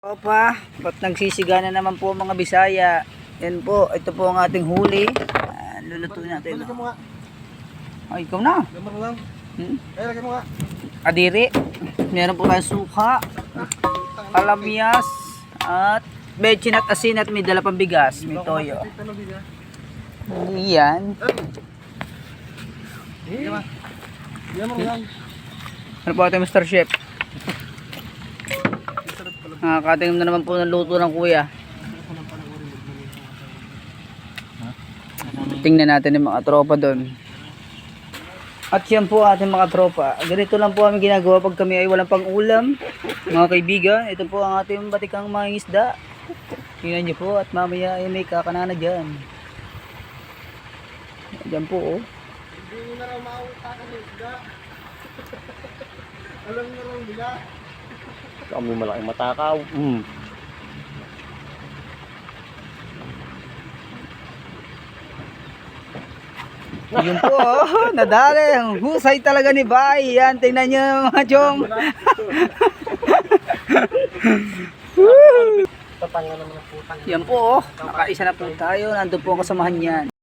Opa, ba't nagsisiga na naman po mga Bisaya? Yan po, ito po ang ating huli. Lulutuin natin. Lagyan mo nga. Ay, ikaw na. Lamar lang. Lagyan mo nga. Adiri. Meron po tayong suka, kalamyas, at bechin at asin at may dala pang bigas. May toyo. Yan. Lamar lang. Ano po ating Mr. Chef? Nakakatingin na naman po ng luto ng kuya. Tingnan natin yung mga tropa doon. At yan po ating mga tropa. Ganito lang po kami ginagawa pag kami ay walang pang ulam. Mga kaibigan, ito po ang ating batikang mga isda. Tingnan nyo po at mamaya ay may kakanana dyan. Dyan po oh. Hindi mo na raw maawita ka ng isda. Alam mo raw nila. Kami malaking matakaw. Yun po oh, nadali. Ang husay talaga ni Bay. Yan, tingnan nyo mga chong. Tatanga naman ang putang. Yan po oh, nakaisa na po tayo. Nandun po ang kasamahan yan.